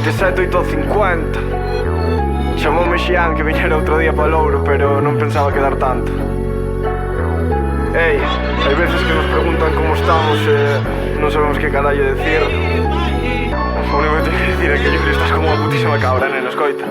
27,850. Chamoume Xian que viñera outro día para Louro, pero non pensaba quedar tanto. Ei, hai veces que nos preguntan como estamos e non sabemos que carallo decir. O único que teño que decir é que Yuri estás como unha putísima cabra, nena, escoita.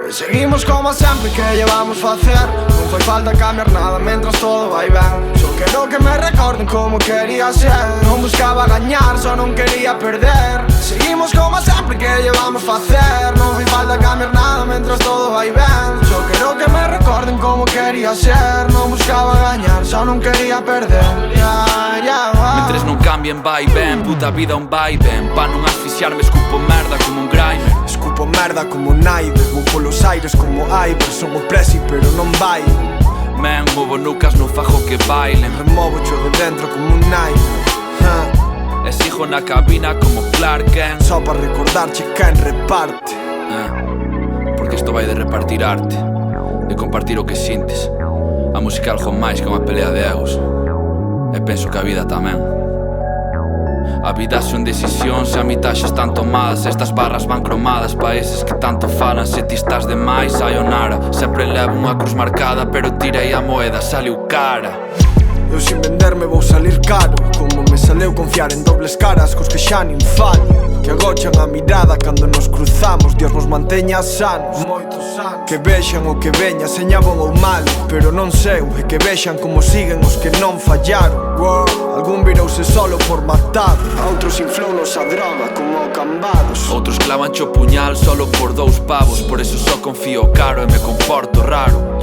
Seguimos como sempre que llevamos facer. Non fai falta cambiar nada mentras todo vai ben. Só quero que me recorden como quería ser. Non buscaba gañar, só non quería perder. Seguimos como sempre que llevamos facer. Non fai falta cambiar nada mentras todo vai ben. Só quero que me recorden como quería ser. Non buscaba gañar, só non quería perder. Mentres non cambien vai ben, puta vida un vai ben. Pa non asfixiarme escupo merda como un grimer. Escupo merda como Naive, vou polos aires como Iver. Son o presi pero non vai. Men, movo nucas, non fajo que bailen. Removo cho de dentro como un Naive. Exijo na cabina como Clark Kent. Só para recordarche quen reparte. Porque isto vai de repartir arte, de compartir o que sintes. A música é algo máis que unha pelea de egos. E penso que a vida tamén. A vida son decisións e a mitaxes están tomadas. Estas barras van cromadas pa eses que tanto falan. Se ti estás de máis, sayonara. Sempre levo unha cruz marcada, pero tirei a moeda, saliu cara. Eu sin venderme vou salir caro. Como me saleu confiar en dobles caras cos que xa nin falo. Que agochan a mirada cando nos cruzamos. Dios nos manteña sanos, moitos anos. Que vexan o que veña, seña bon ou malo, pero non seu. E que vexan como siguen os que non fallaron. Algún virouse solo por matado. Outros inflounos a droga como cambados. Outros clavan cho puñal solo por 2 pavos. Por eso só confío caro e me comporto raro.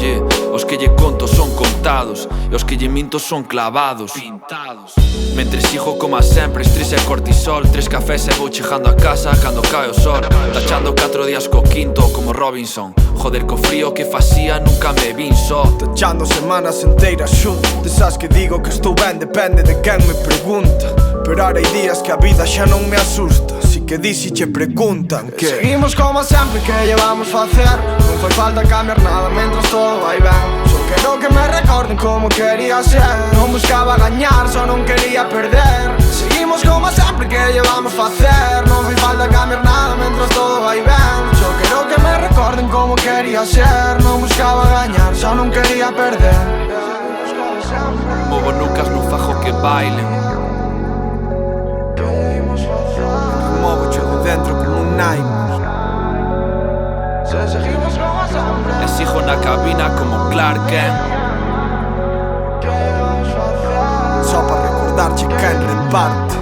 Os que lle conto son contados e os que lle minto son clavados, pintados. Mentre sigo como a sempre, estrés e cortisol. 3 cafés e vou chegando a casa cando cae o sol. Tachando 4 días co quinto como Robinson. Joder, co frío que facía nunca me vin só. Tachando semanas enteiras xunto. Desas que digo que estou ben depende de quen me pregunta. Pero ahora hai días que a vida xa non me asusta. Así que di si che preguntan que seguimos como sempre que llevamos facer. Non fai falta cambiar nada mentras todo vai ben. Só quero que me recorden como quería ser. Non buscaba gañar, só non quería perder. Seguimos como sempre que llevamos facer. Non fai falta cambiar nada mentras todo vai ben. Só quero que me recorden como quería ser. Non buscaba gañar, só non quería perder. Movo nucas, non fajo que bailen. Removo cho de dentro como un nightmare. Exijo na cabina como Clark Kent. Só para recordarche quen reparte.